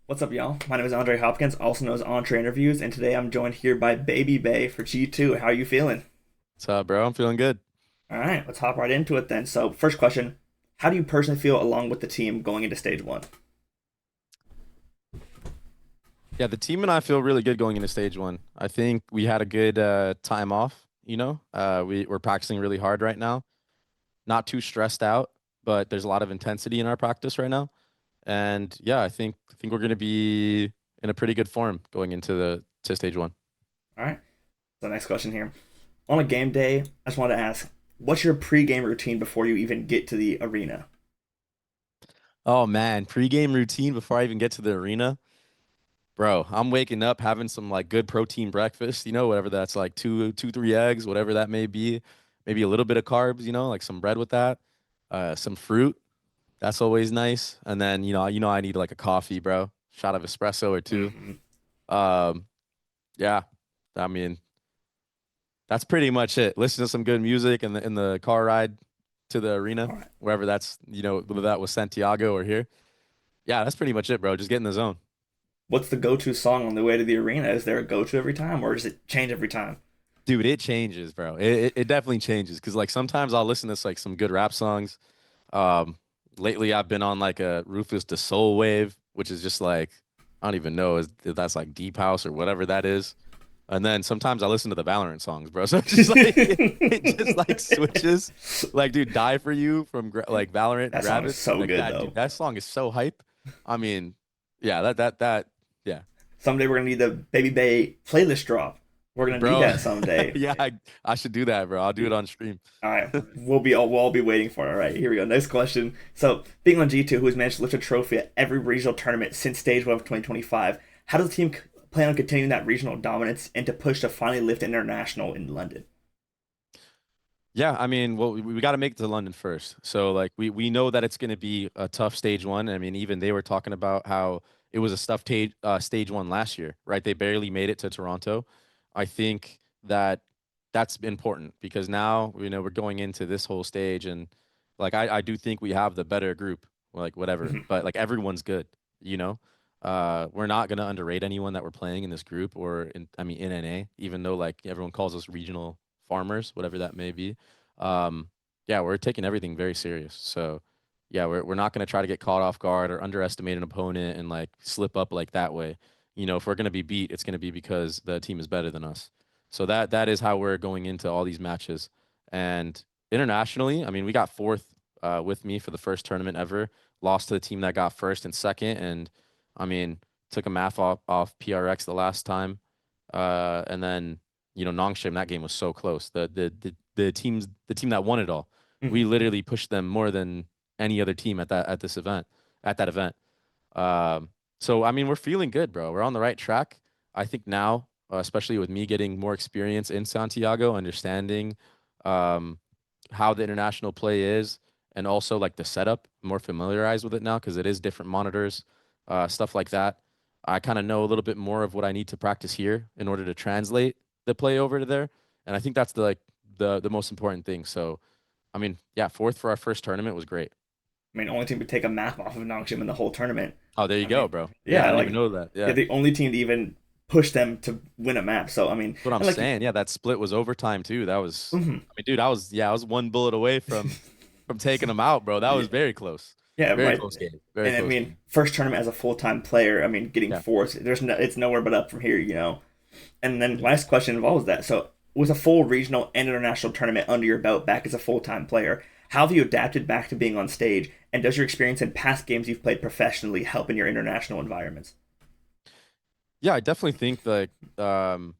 What's up, y'all? My name is Andre Hopkins, also known as Entre Interviews, and today I'm joined here by Babybay for G2. How are you feeling? What's up, bro? I'm feeling good. All right, let's hop right into it then. So, first question: how do you personally feel along with the team going into stage one? Yeah, the team and I feel really good going into stage one. I think we had a good time off, we're practicing really hard right now. Not too stressed out, but there's a lot of intensity in our practice right now. And yeah, I think we're gonna be in a pretty good form going into the to stage one. All right. So, next question here: on a game day, I just wanted to ask, what's your pre-game routine before you even get to the arena? Oh man, pregame routine before I even get to the arena. Bro, I'm waking up having some like good protein breakfast, whatever that's like two, 3 eggs, whatever that may be. Maybe a little bit of carbs, like some bread with that, some fruit. That's always nice. And then, I need like a coffee, bro. Shot of espresso or two. Hmm. Um, yeah. I mean, that's pretty much it. Listen to some good music in the car ride to the arena, All right. wherever that's, whether that was Santiago or here. Yeah, that's pretty much it, bro. Just get in the zone. What's the go-to song on the way to the arena? Is there a go-to every time, or does it change every time? Dude, it changes, bro. It definitely changes because like sometimes I'll listen to like some good rap songs. Um, Lately I've been on like a Rufus the Soul Wave, which is just like I don't even know if that's like deep house or whatever that is. And then sometimes I listen to the Valorant songs, bro. So it's just like it just like switches. Like, dude, Die For You from like Valorant and That song is Gravis. so Like good that, dude, though. that song is so hype. I mean, yeah, that, yeah, Someday we're gonna need the Baby Bay playlist drop. We're gonna need bro. that someday. Yeah, I should do that, bro. I'll do it on stream. All right, we'll all be waiting for it. All right, here we go. Next question. So, being on G2, who has managed to lift a trophy at every regional tournament since Stage One of 2025, how does the team plan on continuing that regional dominance and to push to finally lift international in London? Yeah, I mean, well, we got to make it to London first. So like we know that it's going to be a tough stage one. I mean, even they were talking about how it was a stage one last year, right? They barely made it to Toronto. I think that that's important because now, we're going into this whole stage and like I do think we have the better group, like whatever, Mhm. but like everyone's good, you know? We're not going to underrate anyone that we're playing in this group or in NA, even though like everyone calls us regional farmers, whatever that may be. um, yeah, we're taking everything very serious. So, yeah, we're not going to try to get caught off guard or underestimate an opponent and like slip up like that way. If we're going to be beat, it's going to be because the team is better than us. So that is how we're going into all these matches. And internationally, I mean, we got fourth with me for the first tournament ever. Lost to the team that got first and second, and I mean, took a math off PRX the last time. And then Nongshim, that game was so close. The team that won it all, we Mhm. literally pushed them more than any other team at that event. Um, so I mean, we're feeling good, bro. We're on the right track. I think now, especially with me getting more experience in Santiago, understanding um, how the international play is, and also like the setup, more familiarized with it now because it is different monitors, stuff like that. I kind of know a little bit more of what I need to practice here in order to translate the play over to there, and I think that's the most important thing. So, I mean, yeah, fourth for our first tournament was great. I mean, only team to take a map off of Nongshim in the whole tournament. Oh, there you I go, mean, bro. Yeah, I yeah, didn't even like know that. yeah, Yeah. the only team to even push them to win a map. So I mean, What I'm and like, saying. Yeah, that split was overtime too. That was, mhm. I mean, dude, I was one bullet away from taking them out, bro. That Yeah, was very close. yeah, Very right. close game. Very And I close mean, game. first tournament as a full time player. I mean, getting Yeah. fourth, it's nowhere but up from here. And then Yeah. last question involves that. So with a full regional and international tournament under your belt back as a full time player, how have you adapted back to being on stage? And does your experience in past games you've played professionally help in your international environments? Yeah, I definitely think like um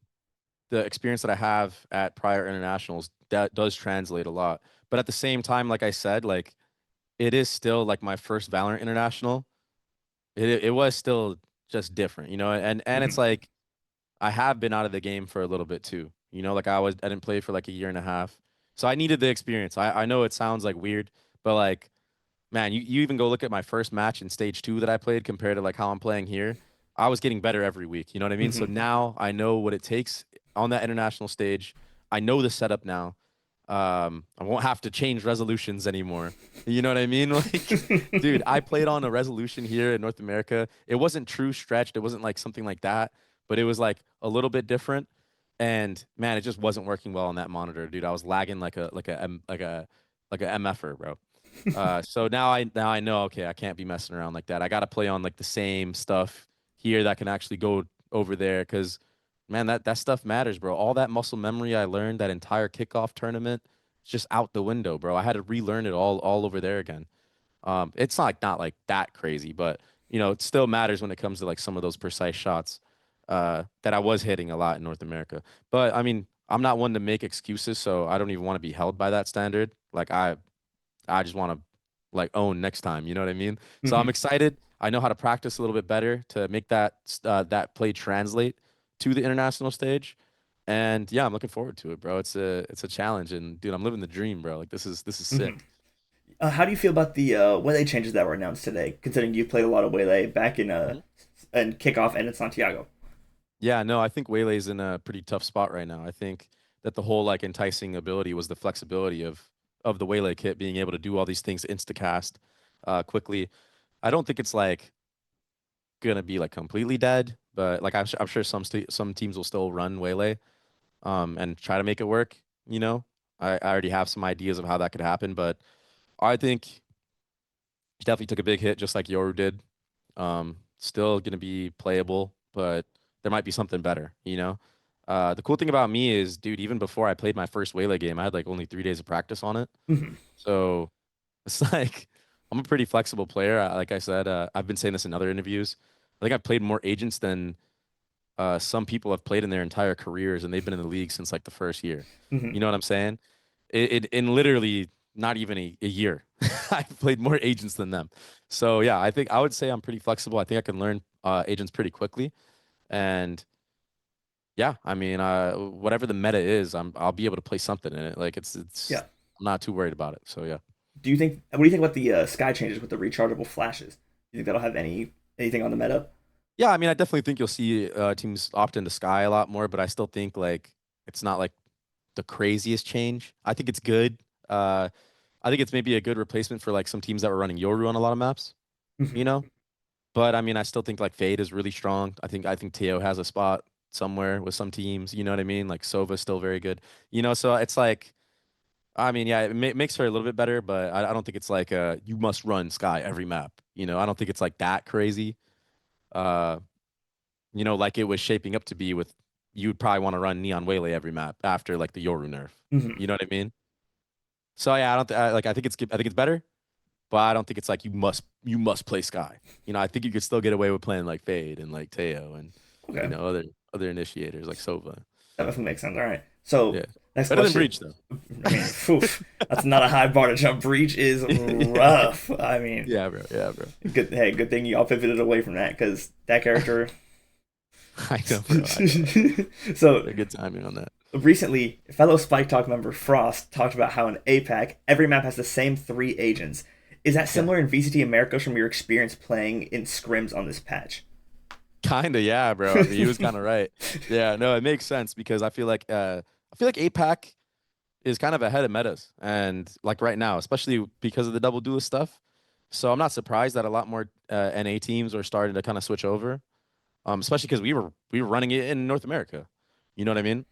the experience that I have at prior internationals that does translate a lot. But at the same time, like I said, like it is still like my first Valorant international. It was still just different, and it's Mhm. like I have been out of the game for a little bit too. Like I didn't play for like a year and a half. So I needed the experience. I know it sounds like weird, but like man, you even go look at my first match in stage two that I played compared to like how I'm playing here. I was getting better every week. You know what I mean? So Mhm. now I know what it takes on that international stage. I know the setup now. I won't have to change resolutions anymore. You know what I mean? Like, dude, I played on a resolution here in North America. It wasn't true stretched. It wasn't like something like that, but it was like a little bit different. And man, it just wasn't working well on that monitor, dude. I was lagging like a MFer, bro. So now I know, okay, I can't be messing around like that. I got to play on like the same stuff here that can actually go over there because man, that stuff matters, bro. All that muscle memory I learned that entire kickoff tournament, it's just out the window, bro. I had to relearn it all over there again. It's not like that crazy, but it still matters when it comes to like some of those precise shots that I was hitting a lot in North America. But I mean, I'm not one to make excuses, so I don't even want to be held by that standard. Like I just want to like own next time. You know what I mean? So I'm Mhm. excited. I know how to practice a little bit better to make that play translate to the international stage. And yeah, I'm looking forward to it, bro. It's a challenge, and dude, I'm living the dream, bro. Like this is Mhm. sick. How do you feel about the Waylay changes that were announced today? Considering you played a lot of Waylay back in kickoff and in Santiago. Yeah, no, I think Waylay's in a pretty tough spot right now. I think that the whole like enticing ability was the flexibility of the Waylay kit being able to do all these things instacast quickly. I don't think it's like gonna be like completely dead, but like I'm sure some teams will still run Waylay and try to make it work, you know. I already have some ideas of how that could happen, but I think he definitely took a big hit just like Yoru did. Still gonna be playable, but there might be something better, you know. The cool thing about me is, dude, even before I played my first Waylay game, I had like only 3 days of practice on it. Mhm. So it's like I'm a pretty flexible player. Like I said, I've been saying this in other interviews. I think I've played more agents than some people have played in their entire careers, and they've been in the league since like the first year. Mhm. You know what I'm saying? In literally not even a year, I've played more agents than them. So yeah, I think I would say I'm pretty flexible. I think I can learn agents pretty quickly, and yeah, I mean, whatever the meta is, I'll be able to play something in it. Like it's Yeah. I'm not too worried about it. So yeah. Do you think? What do you think about the Skye changes with the rechargeable flashes? Do you think that'll have anything on the meta? Yeah, I mean, I definitely think you'll see teams opt into Skye a lot more, but I still think like it's not like the craziest change. I think it's good. I think it's maybe a good replacement for like some teams that were running Yoru on a lot of maps, you Mhm. know? But I mean, I still think like Fade is really strong. I think Teo has a spot somewhere with some teams, you know what I mean? Like Sova's still very good. So it's like I mean, yeah, it makes her a little bit better, but I don't think it's like you must run Skye every map. I don't think it's like that crazy. Uh, like it was shaping up to be with you'd probably want to run Neon Waylay every map after like the Yoru nerf. Mhm. You know what I mean? So yeah, I don't like I think it's better, but I don't think it's like you must play Skye. I think you could still get away with playing like Fade and like Teo and Okay, other initiators like Sova. that definitely makes sense. All right. So Yeah, next better than question. Breach though. I mean, phew, that's not a high bar to jump. Breach is Yeah, rough. I mean, yeah, bro. Yeah, bro. good. Hey, good thing y'all pivoted away from that because that character. I know, bro. I know. So They're good timing on that. recently, fellow SpikeTalk member Frost talked about how in APAC every map has the same three agents. Is that Yeah. similar in VCT Americas from your experience playing in scrims on this patch? Kinda, yeah, bro. I mean, he was kind of right. Yeah, no, it makes sense because I feel like APAC is kind of ahead of metas and like right now, especially because of the double duelist stuff. So I'm not surprised that a lot more NA teams are starting to kind of switch over. Especially because we were running it in North America. You know what I mean?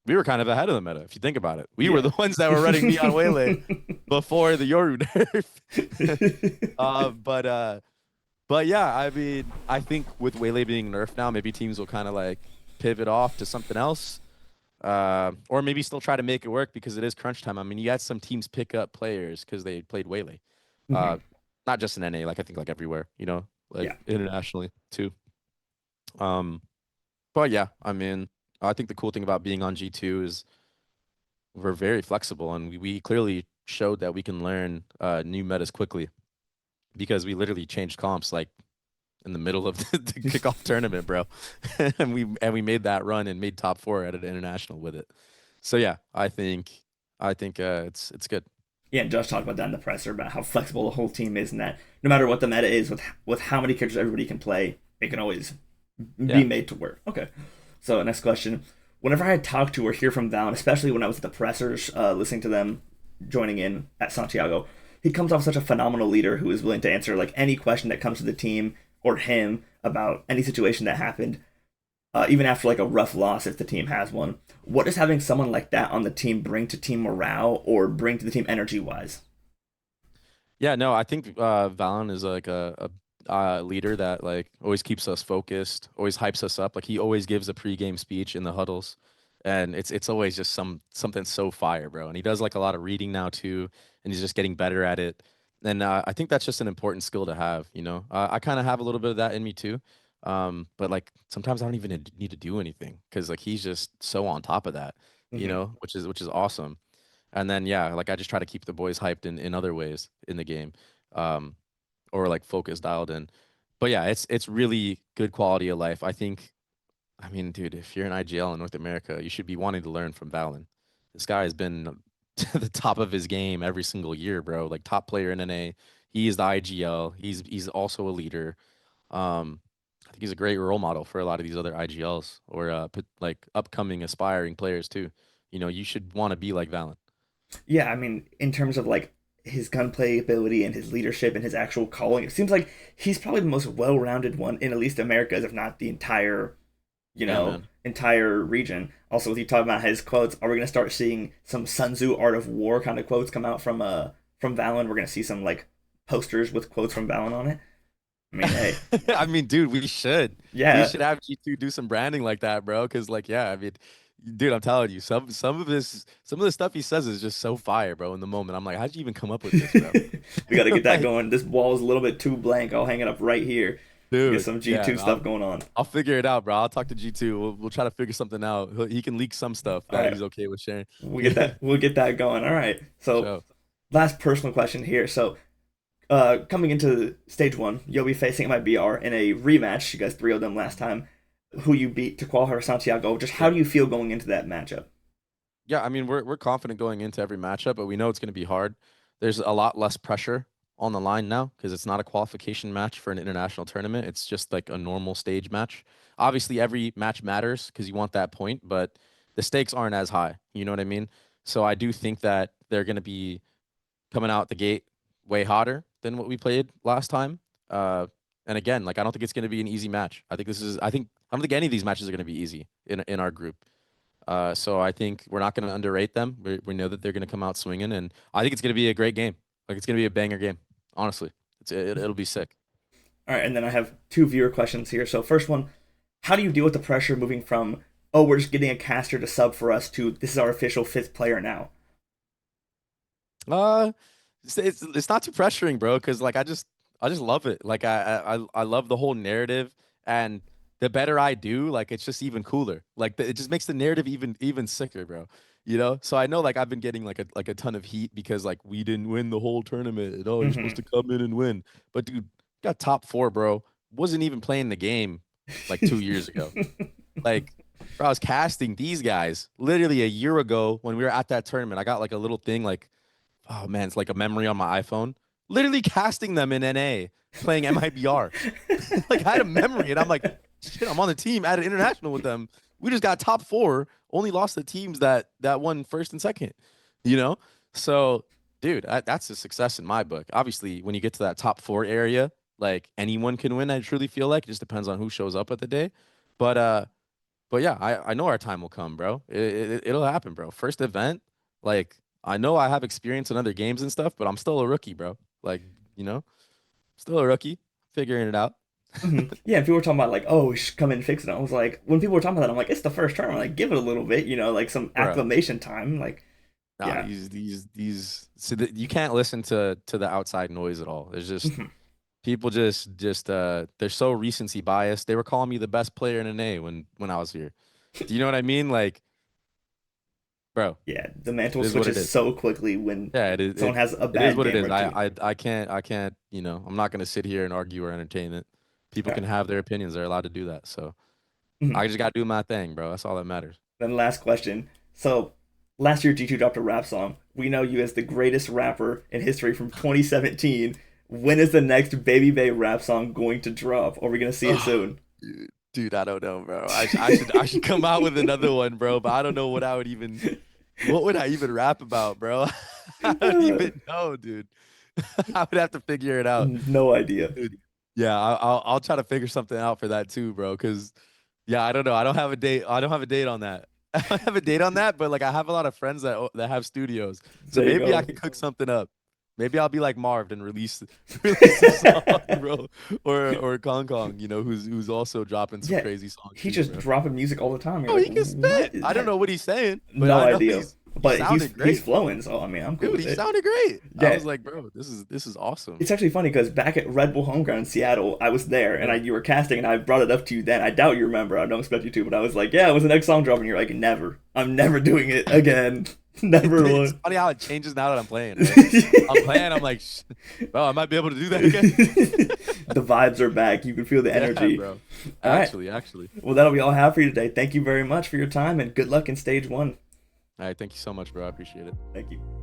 We were kind of ahead of the meta if you think about it. We were Yeah. the ones that were running Neon Waylay before the Yoru nerf. But yeah, I mean, I think with Waylay being nerfed now, maybe teams will kind of like pivot off to something else, or maybe still try to make it work because it is crunch time. I mean, you had some teams pick up players because they played Waylay, uh, Mhm. not just in NA, like I think like everywhere, like Yeah. internationally too. Um, but yeah, I mean, I think the cool thing about being on G2 is we're very flexible and we clearly showed that we can learn new metas quickly because we literally changed comps like in the middle of the kickoff tournament, bro. And we made that run and made top four at an international with it. So yeah, I think it's good. Yeah, and Josh talked about that in the presser about how flexible the whole team is, and that no matter what the meta is, with how many characters everybody can play, it can always Yeah. be made to work. Okay. So next question: whenever I talk to or hear from Valyn, especially when I was at the pressers, listening to them joining in at Santiago, he comes off such a phenomenal leader who is willing to answer like any question that comes to the team or him about any situation that happened, even after like a rough loss if the team has one. What does having someone like that on the team bring to team morale or bring to the team energy wise? Yeah, no, I think Valyn is like a leader that like always keeps us focused, always hypes us up. Like he always gives a pregame speech in the huddles, and it's always just something so fire, bro. And he does like a lot of reading now too, and he's just getting better at it. And I think that's just an important skill to have, you know. I kind of have a little bit of that in me too, but like sometimes I don't even need to do anything because like he's just so on top of that, you Hmm. know, which is awesome. And then yeah, like I just try to keep the boys hyped in other ways in the game, um, or like focus dialed in. But yeah, it's really good quality of life. I think. I mean, dude, if you're in IGL in North America, you should be wanting to learn from Valyn. This guy has been to the top of his game every single year, bro. Like top player in NA. He is the IGL. He's also a leader. I think he's a great role model for a lot of these other IGLs or like upcoming aspiring players too. You know, you should want to be like Valyn. Yeah, I mean, in terms of like his gunplay ability and his leadership and his actual calling, it seems like he's probably the most well-rounded one in at least Americas, if not the entire, Yeah, man. entire region. Also, with you talking about his quotes, are we gonna start seeing some Sun Tzu Art of War kind of quotes come out from Valyn? We're gonna see some like posters with quotes from Valyn on it. I mean, hey, I mean, dude, we should. We yeah, should have G2 do some branding like that, bro. Cause like, yeah, I mean, dude, I'm telling you, some of the stuff he says is just so fire, bro. In the moment, I'm like, how'd you even come up with this, bro? we got to get that Like, going. This wall is a little bit too blank. I'll hang it up right here. Get dude, some yeah, G2 stuff going on. I'll figure it out, bro. I'll talk to G2. We'll try to figure something out. He can leak some stuff All that right, he's okay with sharing. we get Yeah, that. We'll get that going. All right. for So, sure. last personal question here. So, coming into stage one, you'll be facing MIBR in a rematch. You guys 3 of them last time. Who you beat to qualify for Santiago? Just how Yeah. do you feel going into that matchup? Yeah, I mean, we're confident going into every matchup, but we know it's going to be hard. There's a lot less pressure on the line now because it's not a qualification match for an international tournament. It's just like a normal stage match. Obviously, every match matters because you want that point, but the stakes aren't as high. You know what I mean? So I do think that they're going to be coming out the gate way hotter than what we played last time. And again, like I don't think it's going to be an easy match. I don't think any of these matches are going to be easy in our group. So I think we're not going to underrate them. We know that they're going to come out swinging, and I think it's going to be a great game. Like it's going to be a banger game. Honestly, it'll be sick. All right, and then I have 2 viewer questions here. So, first one, how do you deal with the pressure moving from, oh, we're just getting a caster to sub for us to this is our official 5th player now? Uh, it's not too pressuring, bro. Because like I just love it. Like I love the whole narrative, and the better I do, like it's just even cooler. Like it just makes the narrative even sicker, bro. You know. So I know like I've been getting like a ton of heat because like we didn't win the whole tournament. And, oh, you're supposed to Mm-hmm. come in and win. But dude, got top four, bro. Wasn't even playing the game like 2 years ago. Like, bro, I was casting these guys literally a year ago when we were at that tournament. I got like a little thing like, oh man, it's like a memory on my iPhone. Literally casting them in NA, playing MIBR. Like I had a memory, and I'm like, shit, I'm on the team at an international with them. We just got top four, only lost the teams that won first and second. You know, so dude, that's a success in my book. Obviously, when you get to that top four area, like anyone can win. I truly feel like it just depends on who shows up at the day. But but yeah, I know our time will come, bro. It'll happen, bro. First event, like I know I have experience in other games and stuff, but I'm still a rookie, bro. Like, you know, still a rookie, figuring it out. Mm-hmm. Yeah, and people were talking about like, oh, we should come in and fix it. I was like, when people were talking about that, I'm like, it's the first term. Like, give it a little bit, like some Bro. acclimation time. Like, Nah, yeah. these so you can't listen to the outside noise at all. There's just Mhm. people just they're so recency biased. They were calling me the best player in an A when I was here. Do you know what I mean? Like, bro, Yeah, the it mantle is what it switches is. so quickly when Yeah, someone has a it is bad what it game is. or two. I can't, I'm not gonna sit here and argue or entertain it. People Okay. can have their opinions. They're allowed to do that. So Mhm. I just gotta do my thing, bro. That's all that matters. Then last question. So last year G2 dropped a rap song. We know you as the greatest rapper in history from 2017. When is the next Babybay rap song going to drop? Are we gonna see it Oh, soon? dude. Dude, I don't know, bro. I should come out with another one, bro. But I don't know what would I even rap about, bro? I don't even know, dude. I would have to figure it out. No idea. Dude, yeah, I'll try to figure something out for that too, bro. Cause yeah, I don't know. I don't have a date. I don't have a date on that. I don't have a date on that, but like I have a lot of friends that have studios, so There you maybe I go. could cook something up. Maybe I'll be like Marv and release a song, bro, or Kong Kong, who's also dropping some Yeah, crazy songs he's too, just bro. dropping music all the time. You're Oh, like, he can what spit. is I don't that? know what he's saying, but No I know idea. he But he's sounded great. flowing, so I mean, I'm cool Dude, with he it. sounded great. I Yeah, was like, bro, this is awesome. it's actually funny because back at Red Bull Homeground in Seattle, I was there and Yeah. you were casting, and I brought it up to you then. I doubt you remember. I don't expect you to, but I was like, yeah, it was the next song drop, and you're like, never. I'm never doing it again. Never It's will. funny how it changes now that I'm playing, right? I'm playing, I'm like, bro, I might be able to do that again. The vibes are back. You can feel the Yeah, energy. bro. All right. Actually. Well, that'll be all I have for you today. Thank you very much for your time and good luck in stage one. All right, thank you so much, bro. I appreciate it. Thank you.